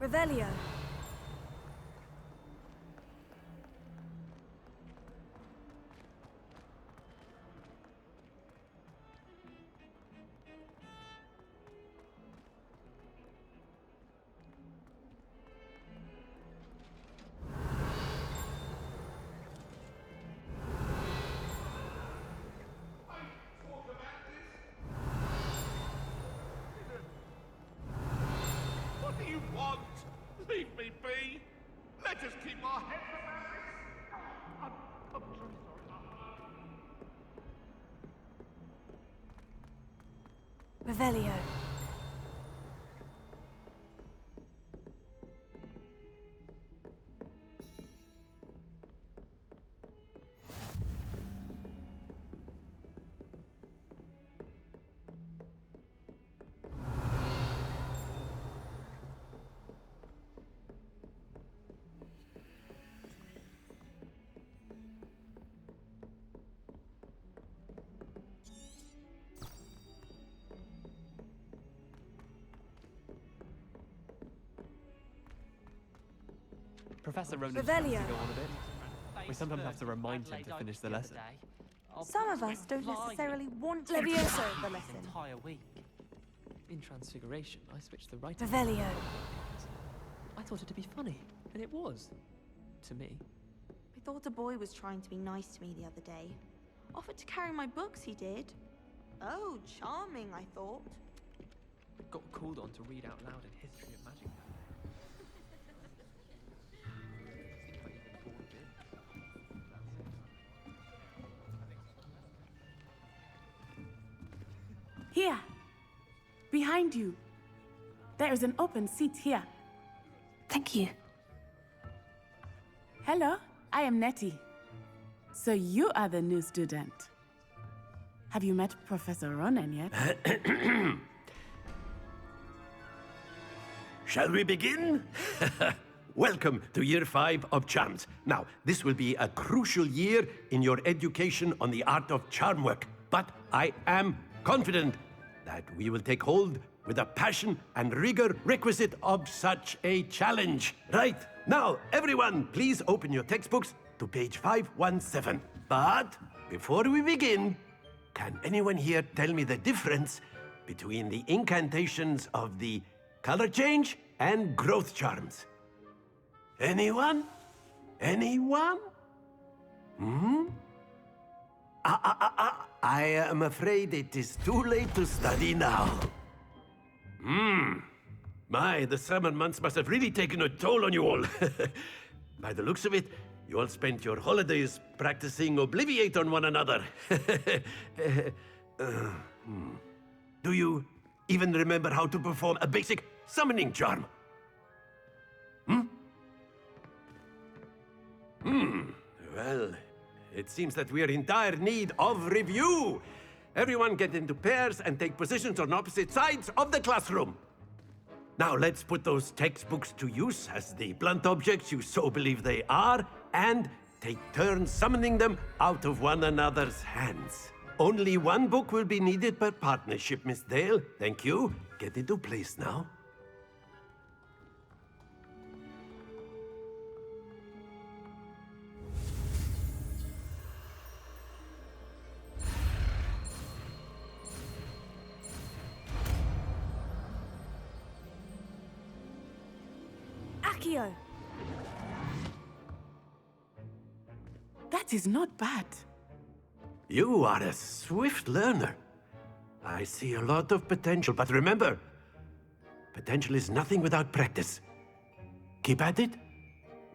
Revelio. What do you want? Leave me be. Let us keep our heads about this. I'm truly sorry. Revelio. Professor Ronan's Revelio. trying to go on a bit. We sometimes have to remind him to finish the lesson. Some of us don't necessarily want to Levioso. the lesson. Entire week. In Transfiguration, I switched the writing. Revelio. I thought it to be funny, and it was. To me. I thought a boy was trying to be nice to me the other day. Offered to carry my books, he did. Oh, charming, I thought. Got called on to read out loud in History of Magic. Here. Behind you. There is an open seat here. Thank you. Hello, I am Nettie. So you are the new student. Have you met Professor Ronan yet? Shall we begin? Welcome to Year 5 of Charms. Now, this will be a crucial year in your education on the art of charm work. But I am confident that we will take hold with the passion and rigor requisite of such a challenge. Right, now, everyone, please open your textbooks to page 517. But before we begin, can anyone here tell me the difference between the incantations of the color change and growth charms? Anyone? Anyone? I am afraid it is too late to study now. My, the summer months must have really taken a toll on you all. By the looks of it, you all spent your holidays practicing Obliviate on one another. Do you even remember how to perform a basic summoning charm? Well, it seems that we are in dire need of review. Everyone get into pairs and take positions on opposite sides of the classroom. Now let's put those textbooks to use as the blunt objects you so believe they are, and take turns summoning them out of one another's hands. Only one book will be needed per partnership, Miss Dale. Thank you. Get into place now. Accio. That is not bad. You are a swift learner. I see a lot of potential, but remember, potential is nothing without practice. Keep at it.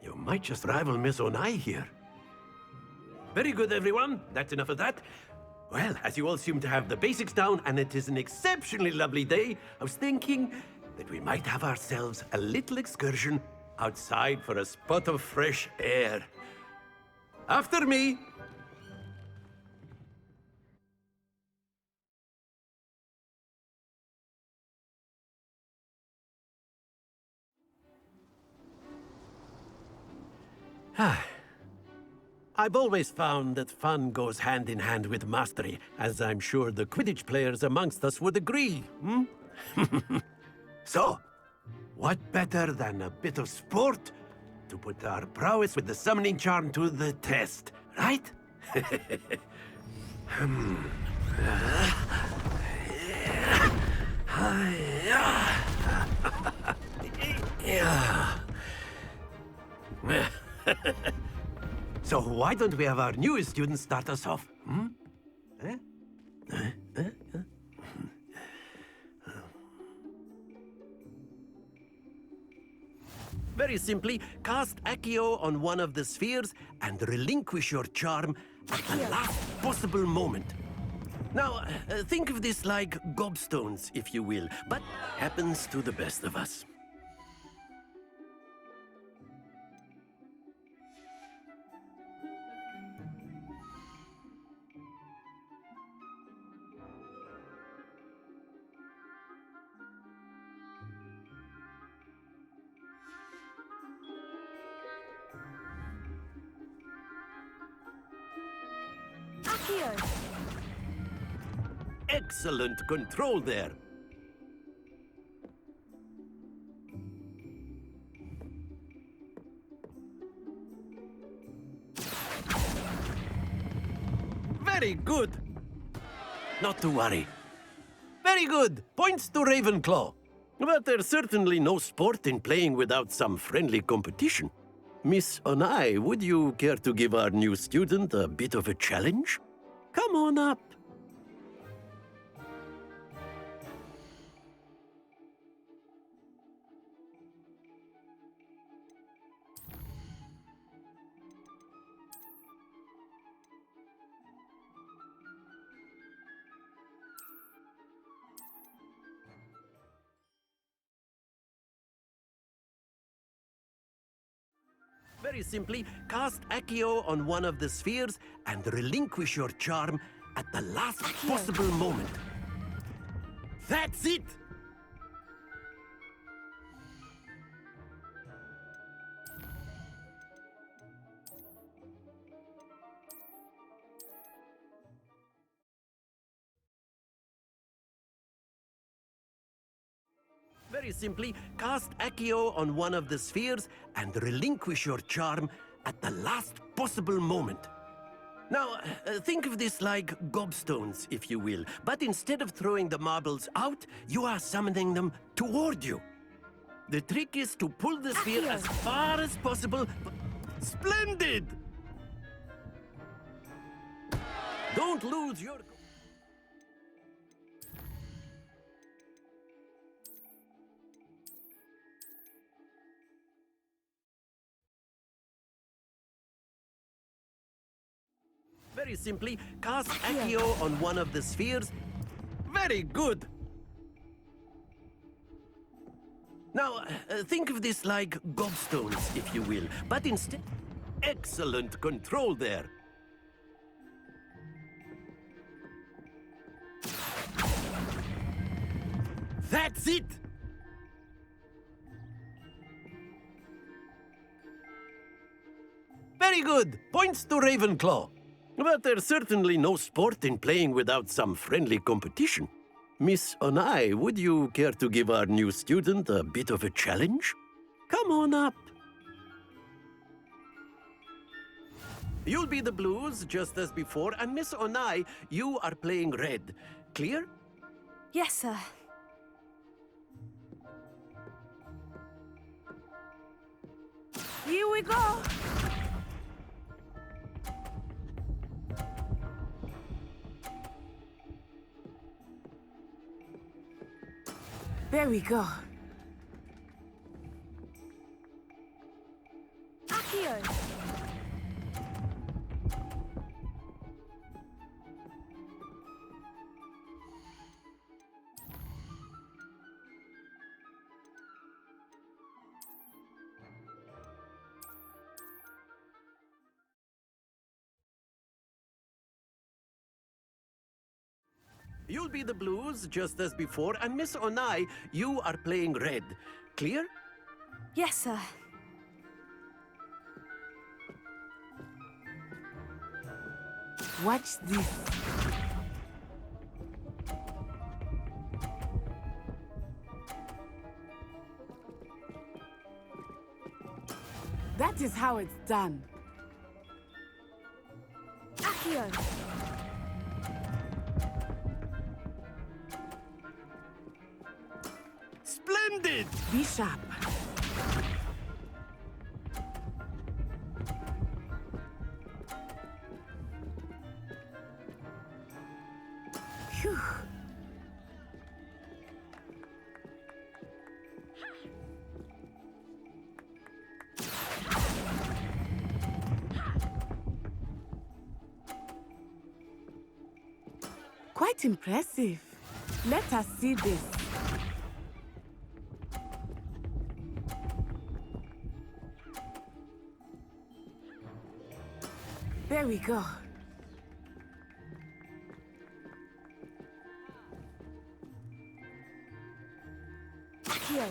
You might just rival Miss Onai here. Very good, everyone. That's enough of that. Well, as you all seem to have the basics down, and it is an exceptionally lovely day, I was thinking that we might have ourselves a little excursion outside for a spot of fresh air. After me! I've always found that fun goes hand in hand with mastery, as I'm sure the Quidditch players amongst us would agree, So, what better than a bit of sport to put our prowess with the summoning charm to the test, right? So why don't we have our newest student start us off? Eh? Very simply, cast Accio on one of the spheres and relinquish your charm at the last possible moment. Now, think of this like gobstones, if you will, but happens to the best of us. Accio! Excellent control there. Very good. Not to worry. Very good. Points to Ravenclaw. But there's certainly no sport in playing without some friendly competition. Miss Onai, would you care to give our new student a bit of a challenge? Come on up. Very simply, cast Accio on one of the spheres and relinquish your charm at the last possible moment. That's it! Very simply, cast Accio on one of the spheres and relinquish your charm at the last possible moment. Now, think of this like gobstones, if you will, but instead of throwing the marbles out, you are summoning them toward you. The trick is to pull the sphere as far as possible. Splendid! Don't lose your... Very simply, cast Accio on one of the spheres. Very good! Now, think of this like gobstones, if you will, but instead... Excellent control there! That's it! Very good! Points to Ravenclaw. But there's certainly no sport in playing without some friendly competition. Miss Onai, would you care to give our new student a bit of a challenge? Come on up. You'll be the blues, just as before, and Miss Onai, you are playing red. Clear? Yes, sir. Here we go. There we go. Accio! You'll be the blues, just as before, and Miss Onai, you are playing red. Clear? Yes, sir. Watch this. how it's done. Accio! Splendid! Be sharp. Phew. Quite impressive. Let us see this. There we go. Accio!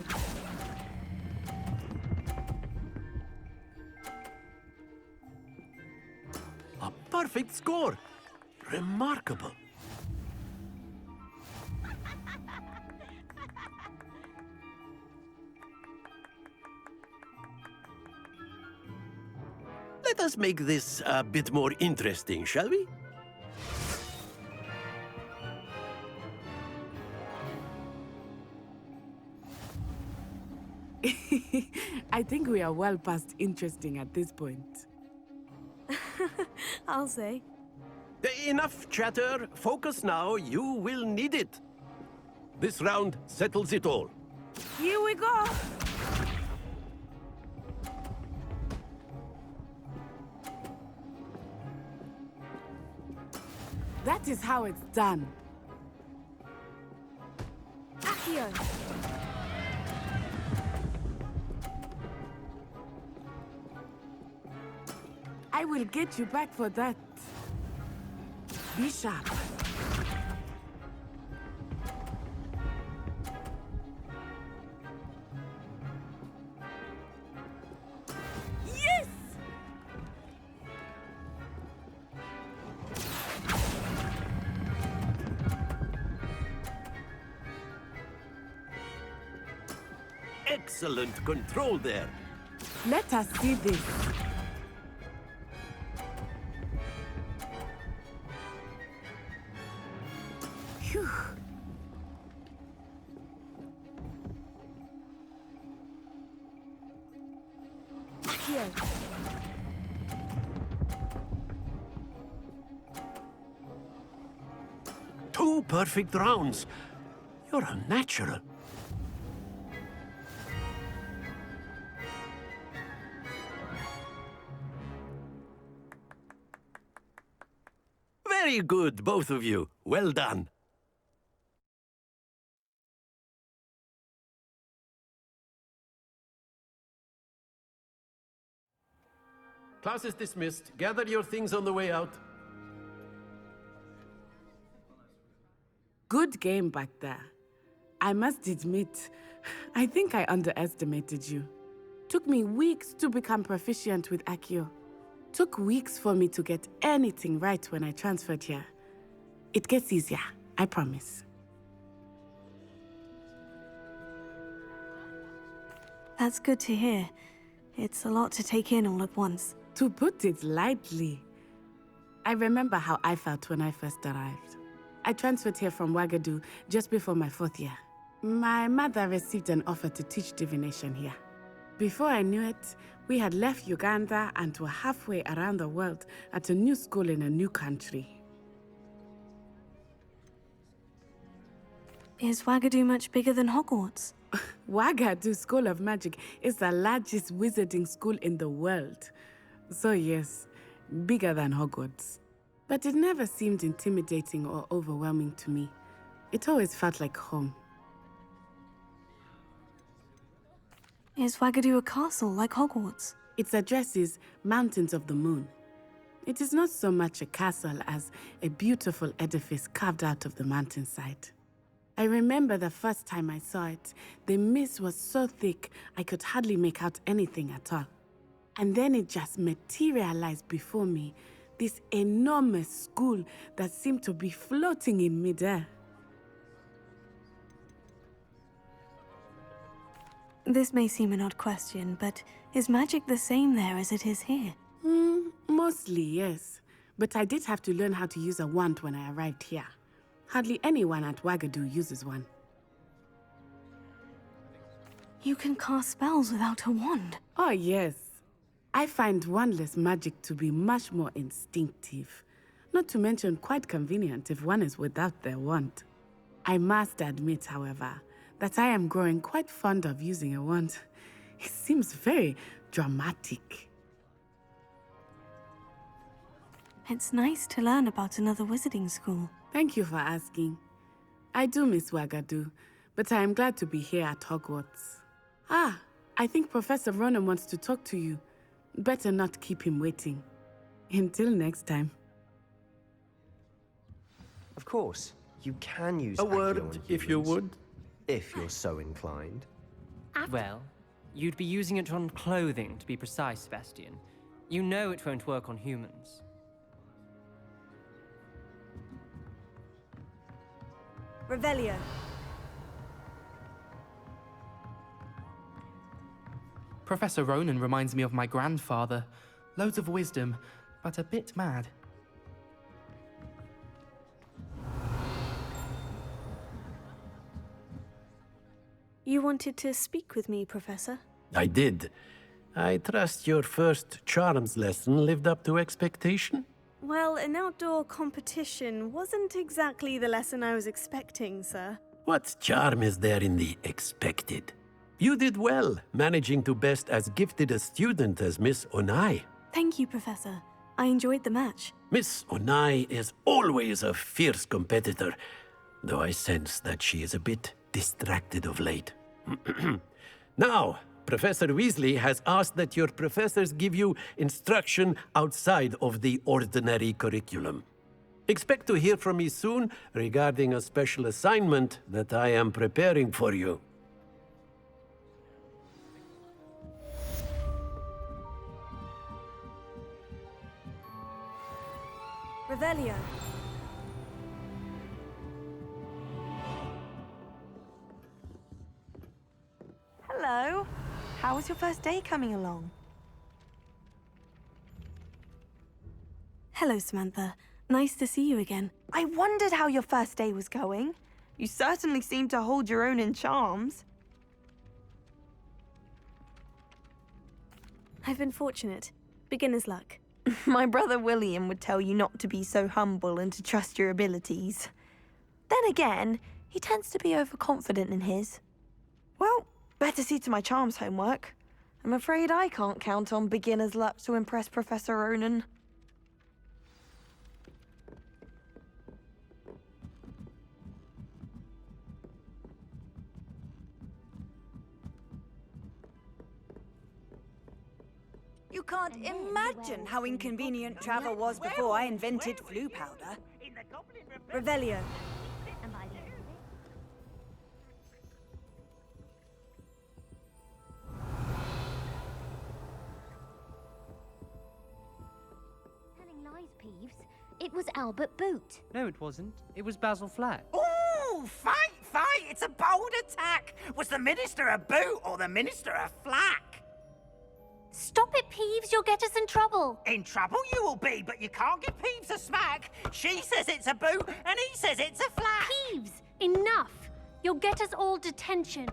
A perfect score! Remarkable. Let us make this a bit more interesting, shall we? I think we are well past interesting at this point. I'll say. Enough chatter. Focus now. You will need it. This round settles it all. Here we go! That is how it's done. Accio! I will get you back for that. Be sharp. Yes! Excellent control there. Let us see this. Phew. Accio! 2 perfect rounds. You're a natural. Very good, both of you. Well done. Class is dismissed. Gather your things on the way out. Good game back there. I must admit, I think I underestimated you. Took me weeks to become proficient with Accio. Took weeks for me to get anything right when I transferred here. It gets easier, I promise. That's good to hear. It's a lot to take in all at once. To put it lightly, I remember how I felt when I first arrived. I transferred here from Wagadu just before my 4th year. My mother received an offer to teach divination here. Before I knew it, we had left Uganda and were halfway around the world at a new school in a new country. Is Wagadu much bigger than Hogwarts? Wagadu School of Magic is the largest wizarding school in the world. So yes, bigger than Hogwarts. But it never seemed intimidating or overwhelming to me. It always felt like home. Is Wagadu a castle like Hogwarts? Its address is Mountains of the Moon. It is not so much a castle as a beautiful edifice carved out of the mountainside. I remember the first time I saw it, the mist was so thick I could hardly make out anything at all. And then it just materialized before me, this enormous school that seemed to be floating in midair. This may seem an odd question, but is magic the same there as it is here? Mostly, yes. But I did have to learn how to use a wand when I arrived here. Hardly anyone at Wagadu uses one. You can cast spells without a wand. Oh, yes. I find wandless magic to be much more instinctive. Not to mention quite convenient if one is without their wand. I must admit, however, that I am growing quite fond of using a wand. It seems very dramatic. It's nice to learn about another wizarding school. Thank you for asking. I do miss Wagadu, but I am glad to be here at Hogwarts. Ah, I think Professor Ronan wants to talk to you. Better not keep him waiting. Until next time. Of course, you can use A Accio word, on if you humans, would. if you're so inclined. Well, you'd be using it on clothing, to be precise, Sebastian. You know it won't work on humans. Revelio. Professor Ronan reminds me of my grandfather. Loads of wisdom, but a bit mad. You wanted to speak with me, Professor? I did. I trust your first charms lesson lived up to expectation? Well, an outdoor competition wasn't exactly the lesson I was expecting, sir. What charm is there in the expected? You did well, managing to best as gifted a student as Miss Onai. Thank you, Professor. I enjoyed the match. Miss Onai is always a fierce competitor, though I sense that she is a bit distracted of late. Now, Professor Weasley has asked that your professors give you instruction outside of the ordinary curriculum. Expect to hear from me soon regarding a special assignment that I am preparing for you. Revelio. Hello. How was your first day coming along? Hello, Samantha. Nice to see you again. I wondered how your first day was going. You certainly seem to hold your own in charms. I've been fortunate. Beginner's luck. My brother William would tell you not to be so humble and to trust your abilities. Then again, he tends to be overconfident in his. Well, better see to my charms homework. I'm afraid I can't count on beginner's luck to impress Professor Ronan. You can't imagine how inconvenient travel was before I invented flu powder. Revelio. Telling lies, Peeves. It was Albert Boot. No, it wasn't. It was Basil Flack. Ooh, fight! It's a bold attack! Was the Minister a boot or the Minister a flack? Stop it, Peeves. You'll get us in trouble. In trouble you will be, but you can't give Peeves a smack. She says it's a boot and he says it's a flack. Peeves, enough. You'll get us all detention.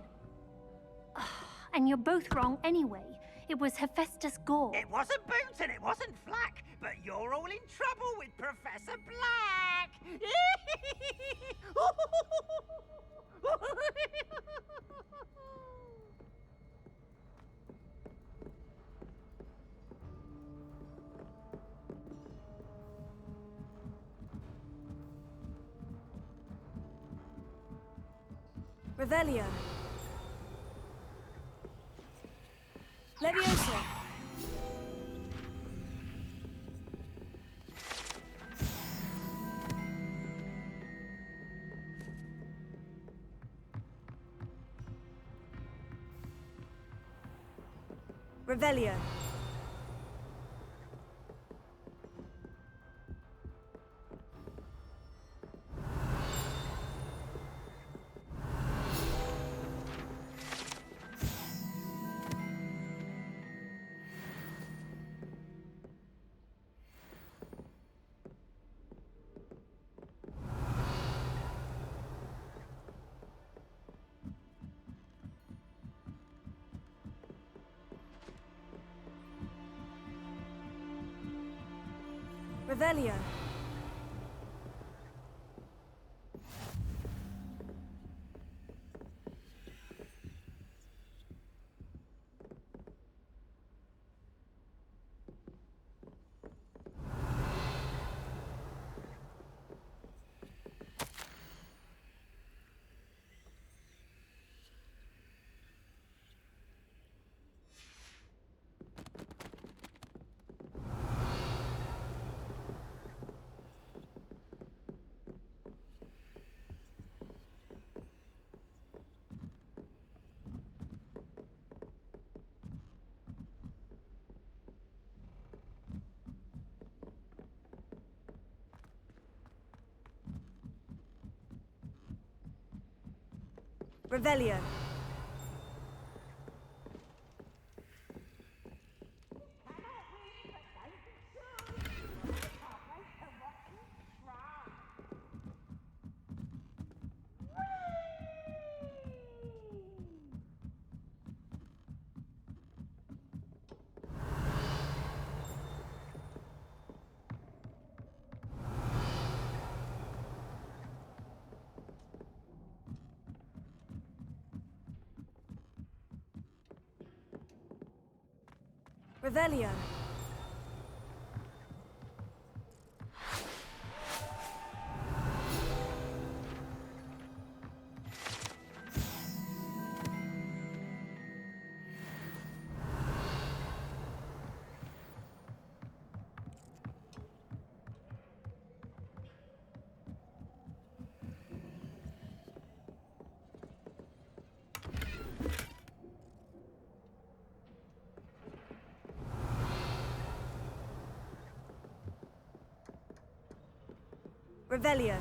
And you're both wrong anyway. It was Hephaestus Gore. It wasn't boot and it wasn't flack, but you're all in trouble with Professor Black. Revelio. Leviosa. Revelio. Revelio. Revelio. Revelio. Revelio.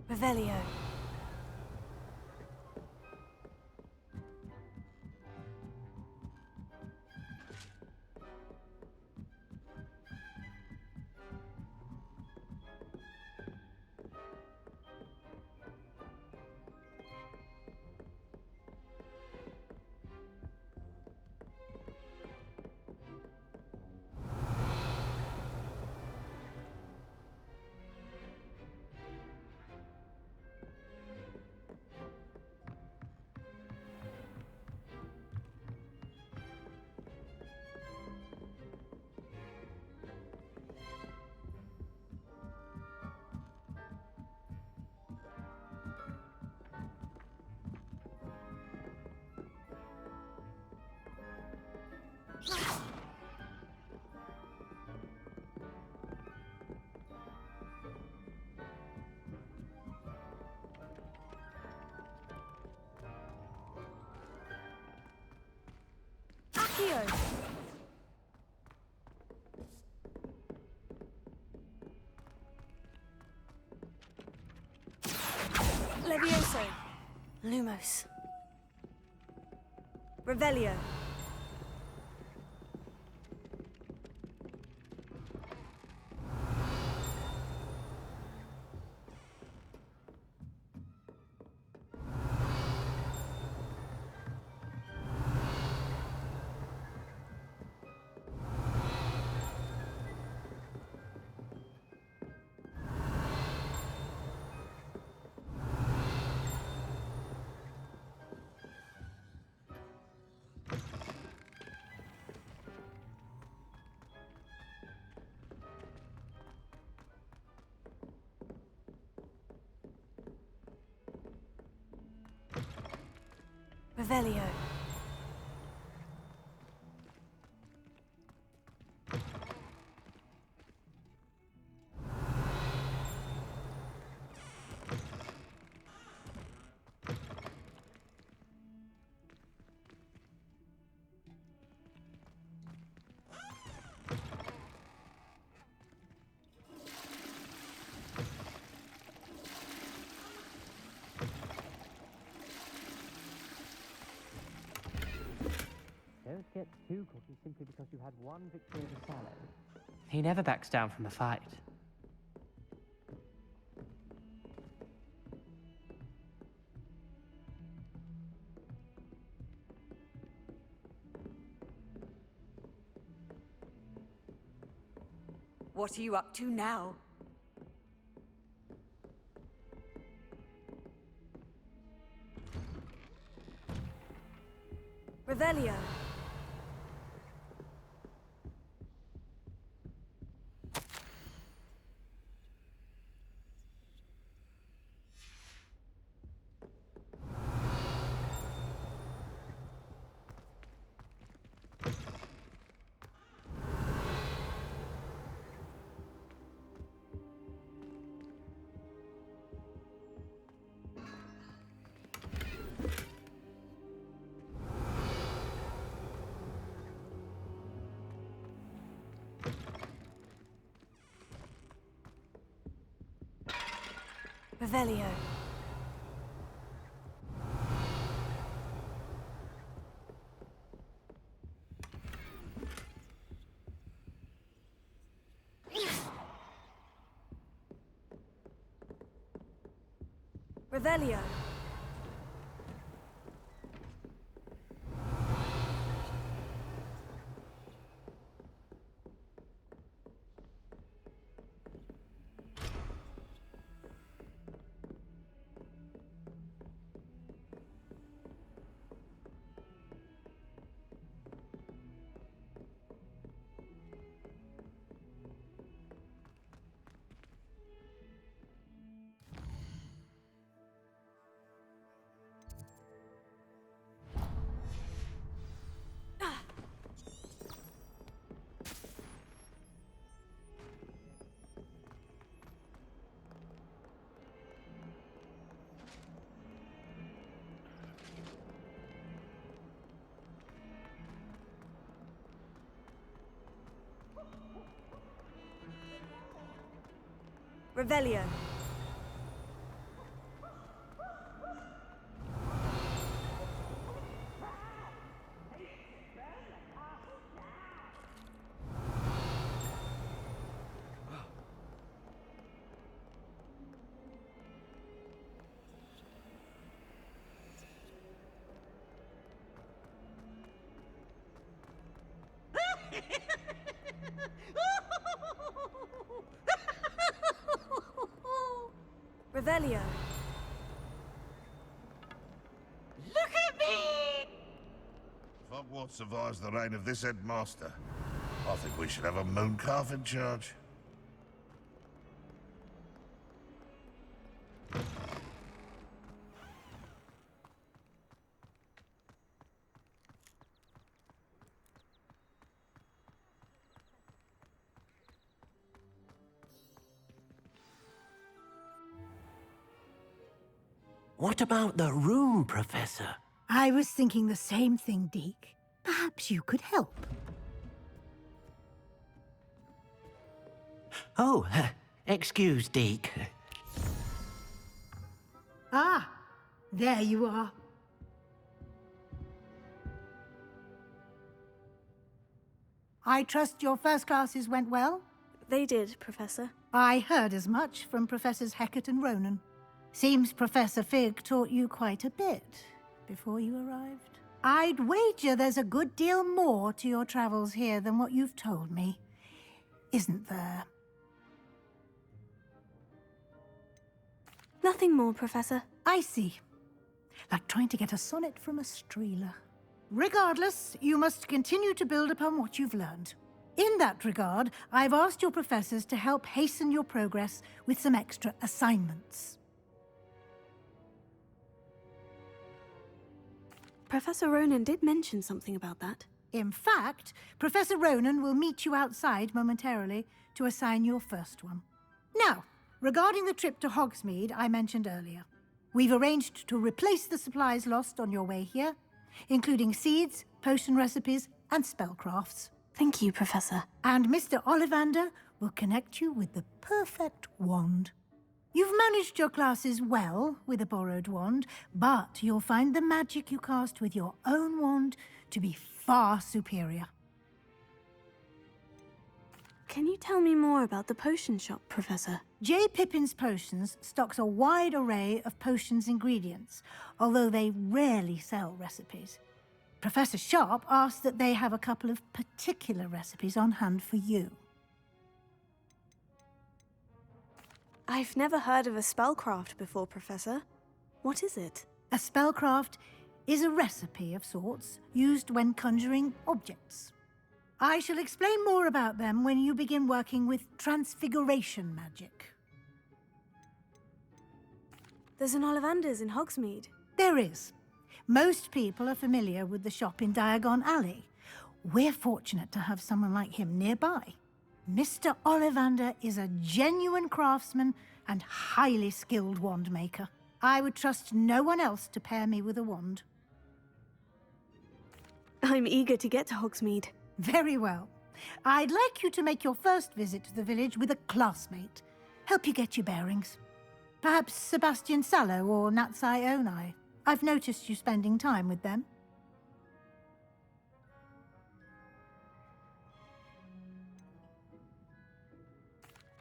Revelio. Accio. Levioso. Lumos. Revelio. Revelio. two cookies simply because you had one victory of the salad. He never backs down from a fight. What are you up to now? Revelio. Revelio. Revelio. Revelio. Revelio. Look at me! If Hogwarts survives the reign of this headmaster, I think we should have a mooncalf in charge. What about the room, Professor? I was thinking the same thing, Deke. Perhaps you could help. Oh, excuse, Deke. Ah, there you are. I trust your first classes went well? They did, Professor. I heard as much from Professors Hecat and Ronan. Seems Professor Fig taught you quite a bit before you arrived. I'd wager there's a good deal more to your travels here than what you've told me. Isn't there? Nothing more, Professor. I see. Like trying to get a sonnet from a streeler. Regardless, you must continue to build upon what you've learned. In that regard, I've asked your professors to help hasten your progress with some extra assignments. Professor Ronan did mention something about that. In fact, Professor Ronan will meet you outside momentarily to assign your first one. Now, regarding the trip to Hogsmeade I mentioned earlier, we've arranged to replace the supplies lost on your way here, including seeds, potion recipes, and spellcrafts. Thank you, Professor. And Mr. Ollivander will connect you with the perfect wand. You've managed your classes well with a borrowed wand, but you'll find the magic you cast with your own wand to be far superior. Can you tell me more about the potion shop, Professor? J. Pippin's Potions stocks a wide array of potions ingredients, although they rarely sell recipes. Professor Sharp asks that they have a couple of particular recipes on hand for you. I've never heard of a spellcraft before, Professor. What is it? A spellcraft is a recipe of sorts used when conjuring objects. I shall explain more about them when you begin working with transfiguration magic. There's an Ollivander's in Hogsmeade. There is. Most people are familiar with the shop in Diagon Alley. We're fortunate to have someone like him nearby. Mr. Ollivander is a genuine craftsman and highly skilled wand maker. I would trust no one else to pair me with a wand. I'm eager to get to Hogsmeade. Very well. I'd like you to make your first visit to the village with a classmate. Help you get your bearings. Perhaps Sebastian Sallow or Natsai Onai. I've noticed you spending time with them.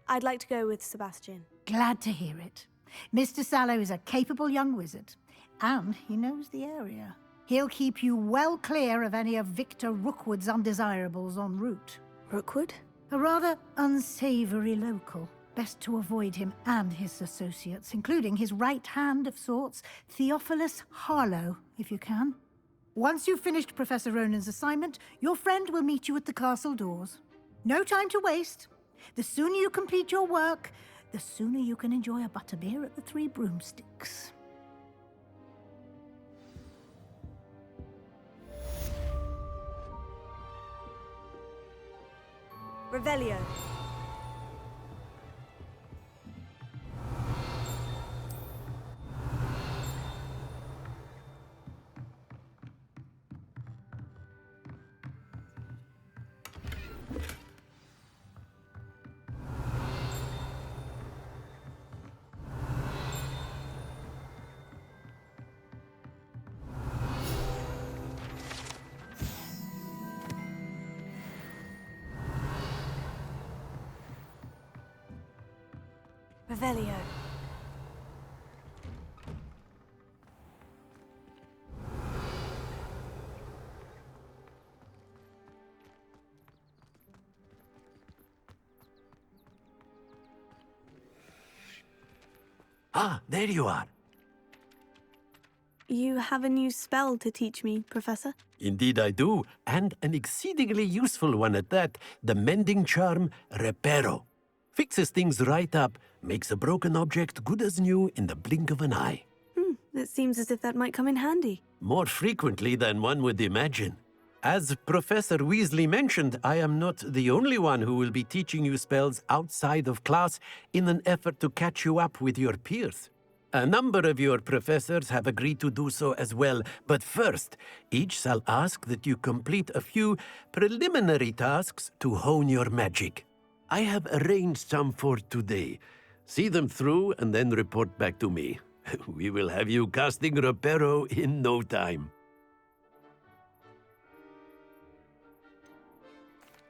I'd like to go with Sebastian. Glad to hear it. Mr. Sallow is a capable young wizard, and he knows the area. He'll keep you well clear of any of Victor Rookwood's undesirables en route. Rookwood? A rather unsavory local. Best to avoid him and his associates, including his right hand of sorts, Theophilus Harlow, if you can. Once you've finished Professor Ronan's assignment, your friend will meet you at the castle doors. No time to waste. The sooner you complete your work, the sooner you can enjoy a butterbeer at the Three Broomsticks. Revelio. Revelio. Ah, there you are. You have a new spell to teach me, Professor? Indeed I do, and an exceedingly useful one at that. The mending charm, Reparo. Fixes things right up, makes a broken object good as new in the blink of an eye. It seems as if that might come in handy. More frequently than one would imagine. As Professor Weasley mentioned, I am not the only one who will be teaching you spells outside of class in an effort to catch you up with your peers. A number of your professors have agreed to do so as well, but first, each shall ask that you complete a few preliminary tasks to hone your magic. I have arranged some for today. See them through and then report back to me. We will have you casting Reparo in no time.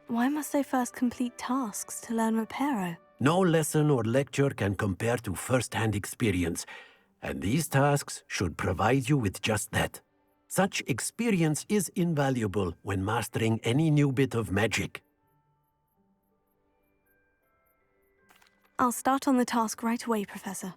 Why must I first complete tasks to learn Reparo? No lesson or lecture can compare to first-hand experience, and these tasks should provide you with just that. Such experience is invaluable when mastering any new bit of magic. I'll start on the task right away, Professor.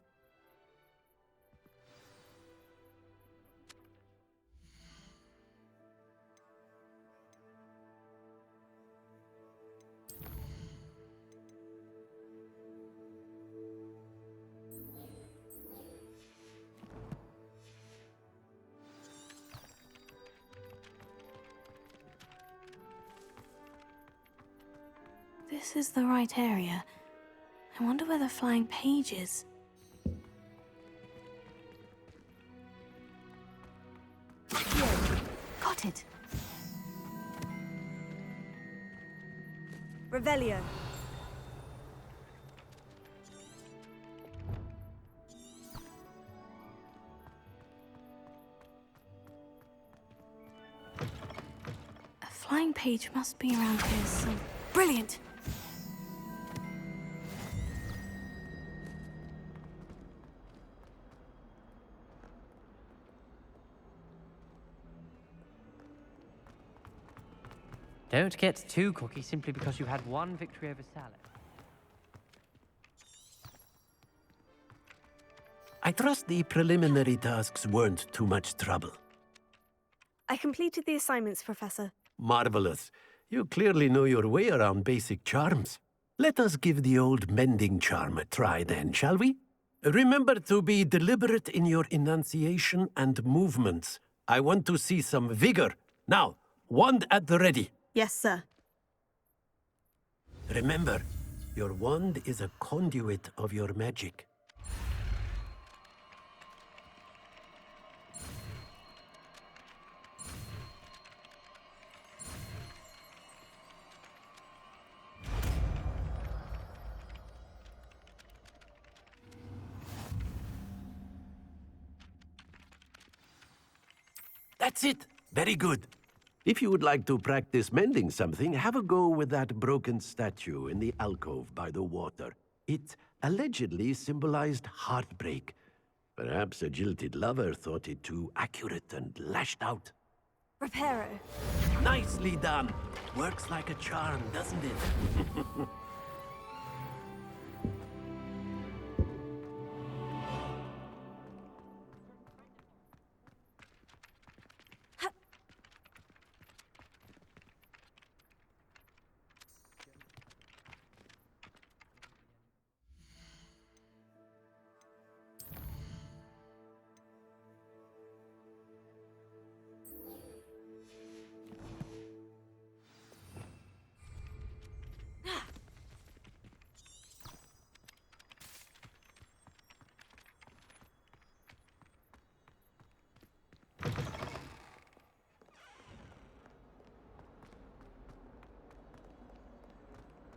This is the right area. I wonder where the flying page is. Got it. Revelio. flying page must be around here, so... Brilliant! Don't get too cocky simply because you had one victory over Salad. I trust the preliminary tasks weren't too much trouble. I completed the assignments, Professor. Marvelous. You clearly know your way around basic charms. Let us give the old mending charm a try then, shall we? Remember to be deliberate in your enunciation and movements. I want to see some vigor. Now, wand at the ready. Yes, sir. Remember, your wand is a conduit of your magic. That's it. Very good. If you would like to practice mending something, have a go with that broken statue in the alcove by the water. It allegedly symbolized heartbreak. Perhaps a jilted lover thought it too accurate and lashed out. Reparo. Nicely done. Works like a charm, doesn't it?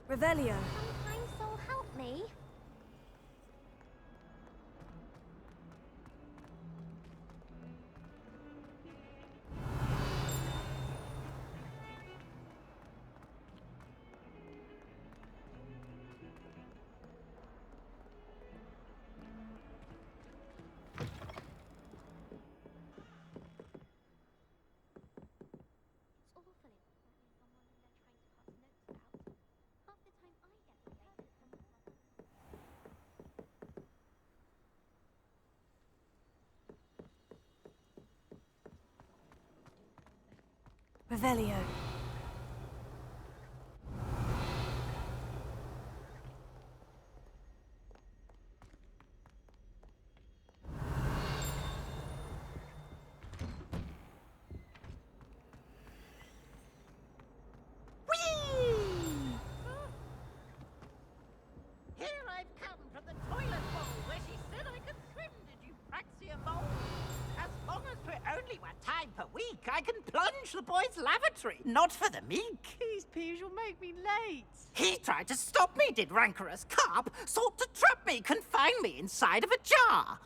Revelio. Kind soul, help me. Revelio. Here I've come from the toilet bowl where she said I could swim. Did you praxia mole? As long as for only one time per week, I can plunge the boy's lavatory. Not for the meek. These peeves will make me late. He tried to stop me, did rancorous carp. Sought to trap me, confine me inside of a jar.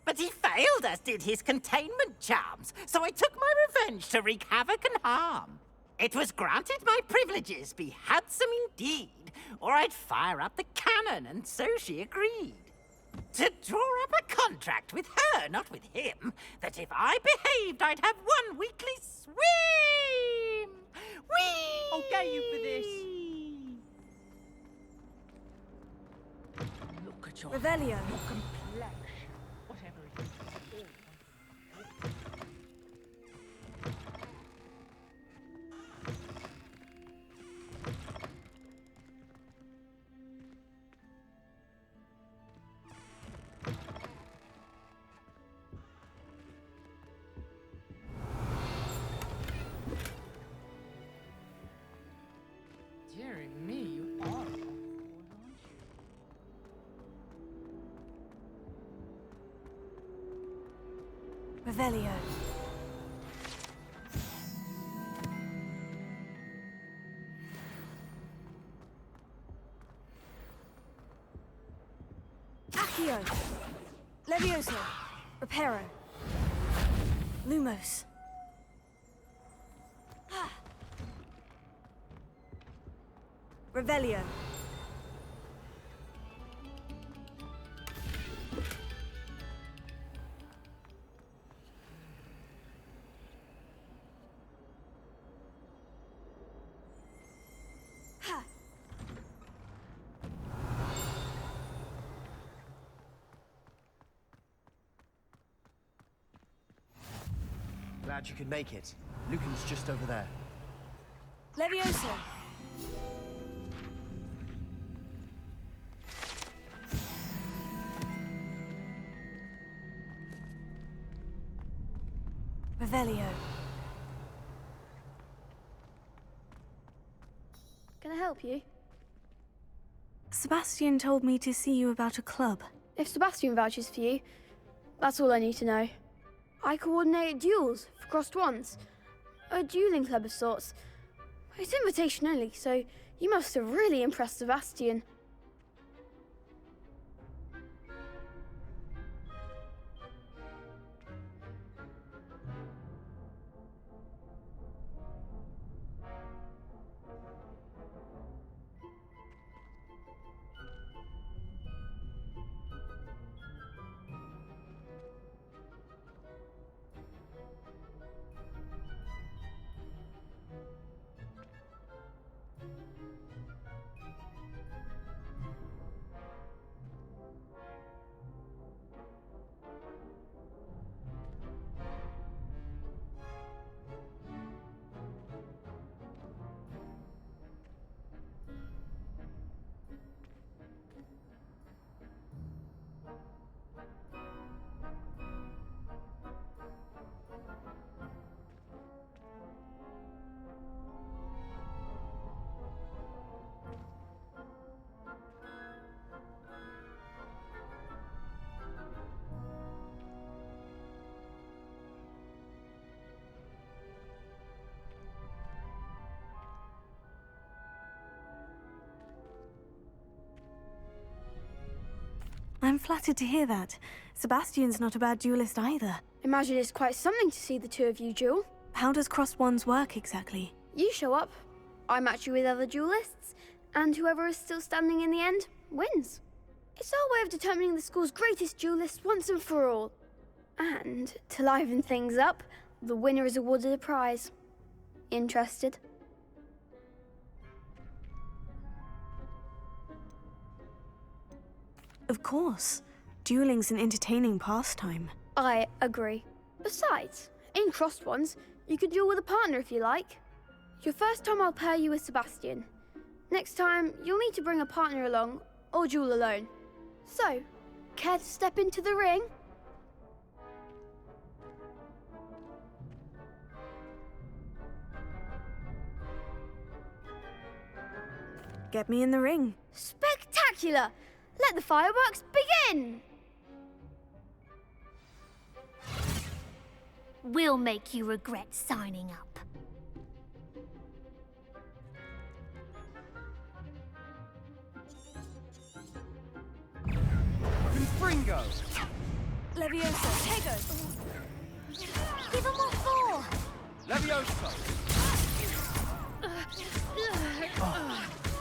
But he failed, as did his containment charms. So I took my revenge to wreak havoc and harm. It was granted my privileges be handsome indeed, or I'd fire up the cannon, and so she agreed. To draw up a contract with her, not with him, that if I behaved, I'd have one weekly swim! Whee! I'll get you for this. Look at your Revelio. your complexion. Whatever it is. Dearie me, you are a fool, aren't you? Revelio. Accio. Levioso. Reparo. Lumos. Revelio. Ha! Glad you could make it. Lucan's just over there. Levioso. Revelio. Can I help you? Sebastian told me to see you about a club. If Sebastian vouches for you, that's all I need to know. I coordinate duels for crossed wands. A dueling club of sorts. It's invitation only, so you must have really impressed Sebastian. I'm flattered to hear that. Sebastian's not a bad duelist either. Imagine it's quite something to see the two of you duel. How does crossed wands work exactly? You show up, I match you with other duelists, and whoever is still standing in the end wins. It's our way of determining the school's greatest duelist once and for all. And to liven things up, the winner is awarded a prize. Interested? Of course. Dueling's an entertaining pastime. I agree. Besides, in crossed ones, you can duel with a partner if you like. Your first time I'll pair you with Sebastian. Next time, you'll need to bring a partner along, or duel alone. So, care to step into the ring? Get me in the ring. Spectacular! Let the fireworks begin! We'll make you regret signing up. Confringo! Levioso. Tego. Give them what for! Levioso!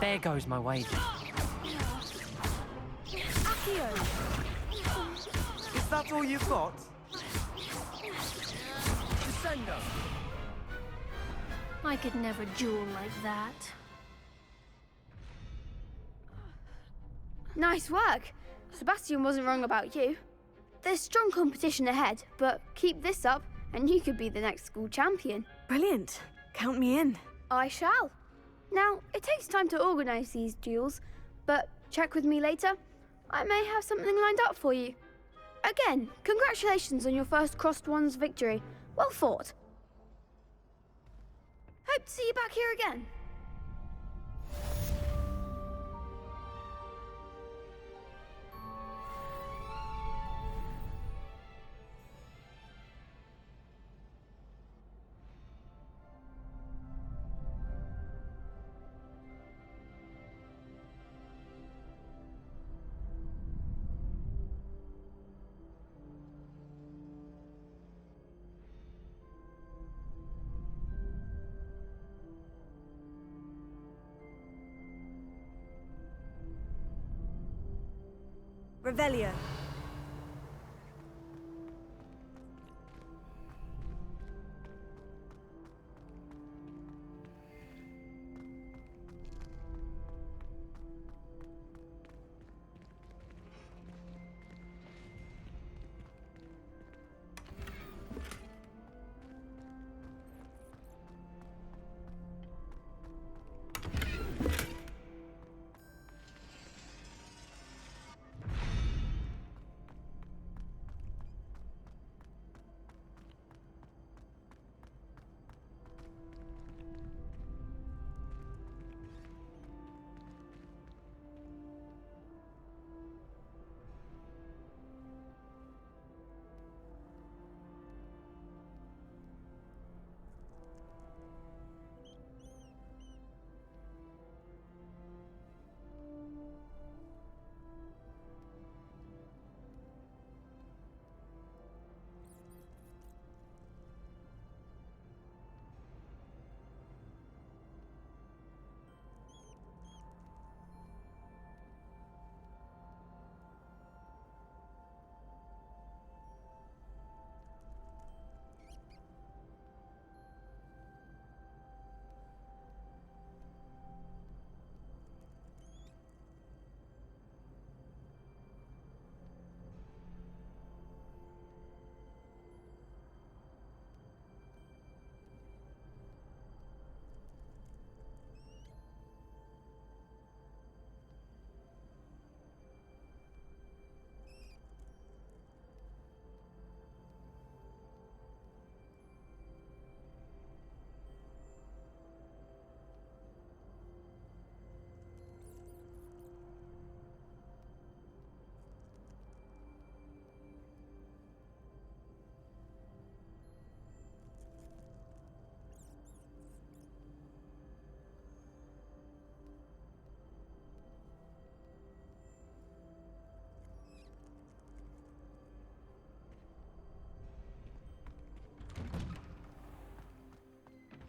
There goes my wager. Accio. Is that all you've got? Descendo! I could never duel like that. Nice work. Sebastian wasn't wrong about you. There's strong competition ahead, but keep this up and you could be the next school champion. Brilliant. Count me in. I shall. Now, it takes time to organise these duels, but check with me later. I may have something lined up for you. Again, congratulations on your first crossed wands victory. Well fought. Hope to see you back here again. Revelio.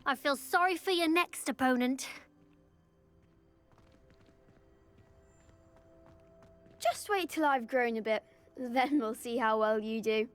I feel sorry for your next opponent. Just wait till I've grown a bit, then we'll see how well you do.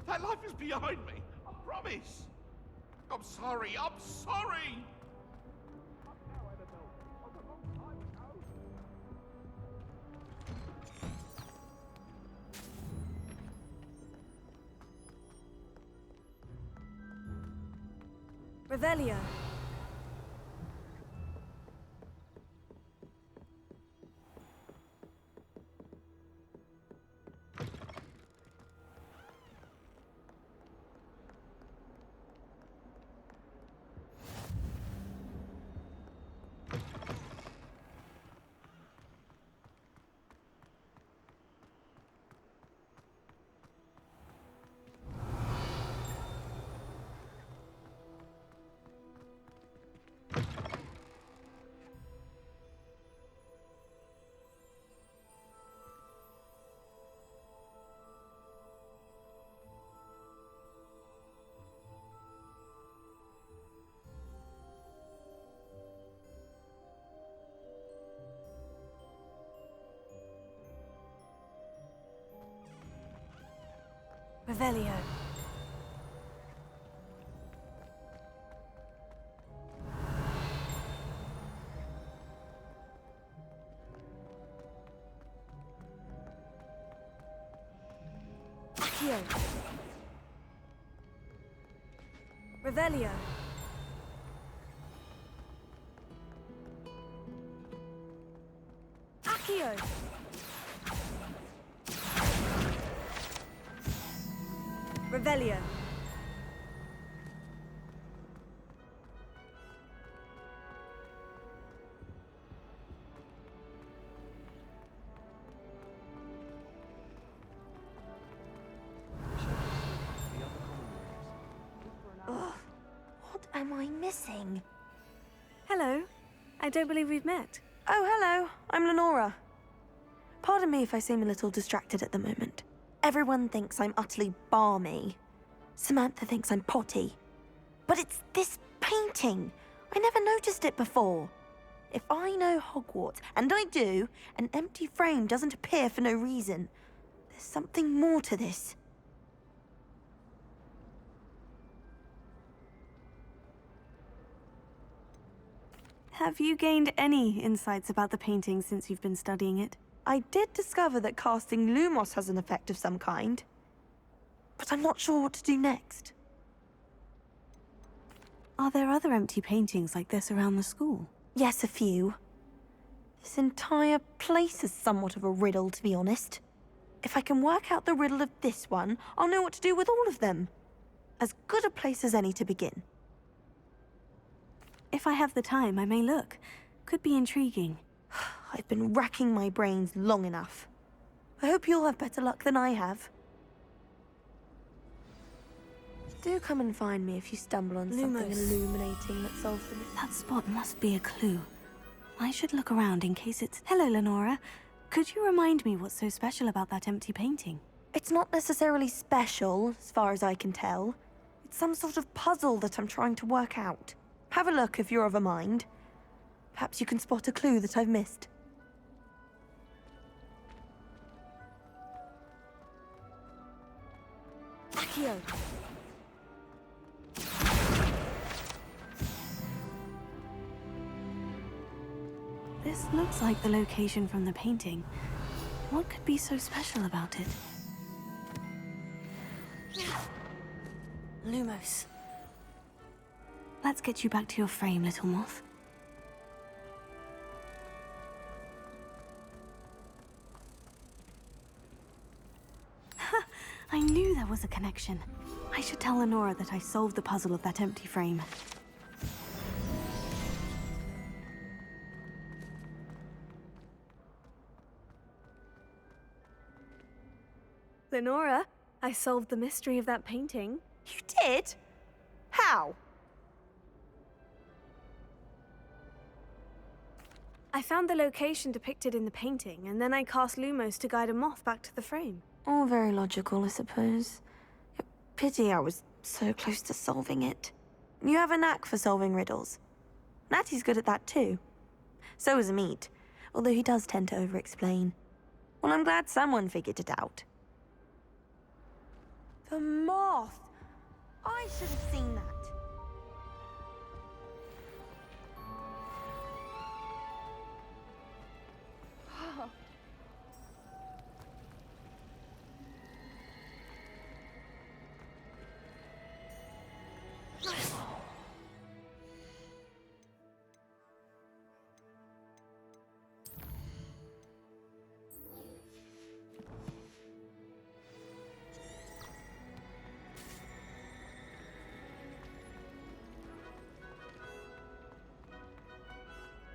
That life is behind me. I promise. I'm sorry. I'm sorry. Revelio. Revelio. Accio. Revelio. Accio. Revelio. Ugh, what am I missing? Hello. I don't believe we've met. Oh, hello. I'm Lenora. Pardon me if I seem a little distracted at the moment. Everyone thinks I'm utterly balmy. Samantha thinks I'm potty. But it's this painting. I never noticed it before. If I know Hogwarts, and I do, an empty frame doesn't appear for no reason. There's something more to this. Have you gained any insights about the painting since you've been studying it? I did discover that casting Lumos has an effect of some kind. But I'm not sure what to do next. Are there other empty paintings like this around the school? Yes, a few. This entire place is somewhat of a riddle, to be honest. If I can work out the riddle of this one, I'll know what to do with all of them. As good a place as any to begin. If I have the time, I may look. Could be intriguing. I've been racking my brains long enough. I hope you'll have better luck than I have. Do come and find me if you stumble on something Lumos. illuminating that solves the mystery. That spot must be a clue. I should look around in case it's... Hello, Lenora. Could you remind me what's so special about that empty painting? It's not necessarily special, as far as I can tell. It's some sort of puzzle that I'm trying to work out. Have a look if you're of a mind. Perhaps you can spot a clue that I've missed. Accio. This looks like the location from the painting. What could be so special about it? Lumos. Let's get you back to your frame, little moth. I knew there was a connection. I should tell Lenora that I solved the puzzle of that empty frame. Lenora, I solved the mystery of that painting. You did? How? I found the location depicted in the painting, and then I cast Lumos to guide a moth back to the frame. All very logical, I suppose. Pity I was so close to solving it. You have a knack for solving riddles. Natty's good at that too. So is Amit, although he does tend to over-explain. Well, I'm glad someone figured it out. The moth! I should have seen that.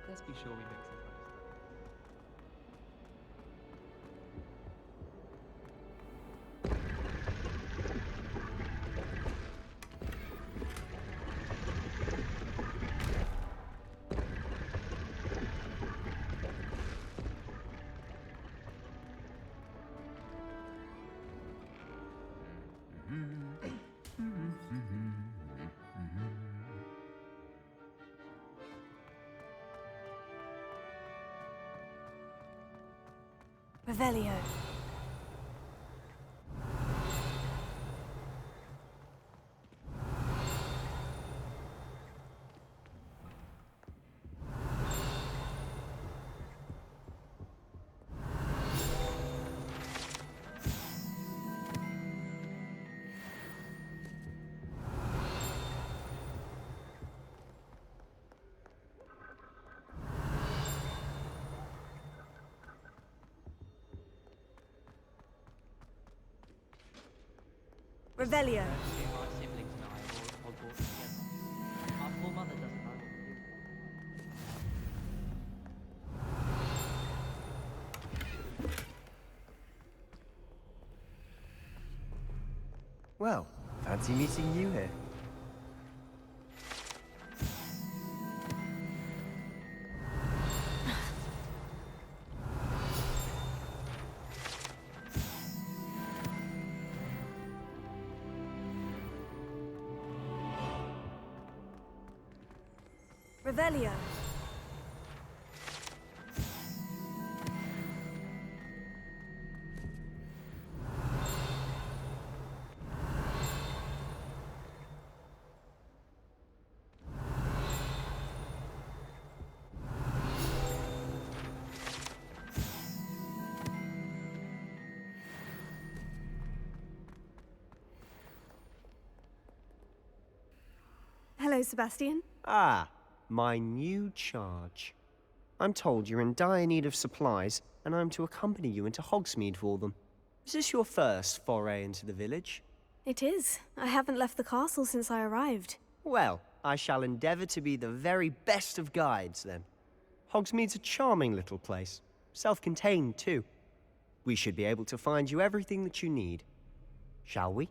Let's be sure we make some fun. Revelio. Revelio. My siblings and I are all Hogwarts together. Our poor mother doesn't know what to do. Well, fancy meeting you here. Revelio. Hello, Sebastian. Ah, my new charge. I'm told you're in dire need of supplies, and I'm to accompany you into Hogsmeade for them. Is this your first foray into the village? It is. I haven't left the castle since I arrived. Well, I shall endeavour to be the very best of guides, then. Hogsmeade's a charming little place. Self-contained, too. We should be able to find you everything that you need. Shall we?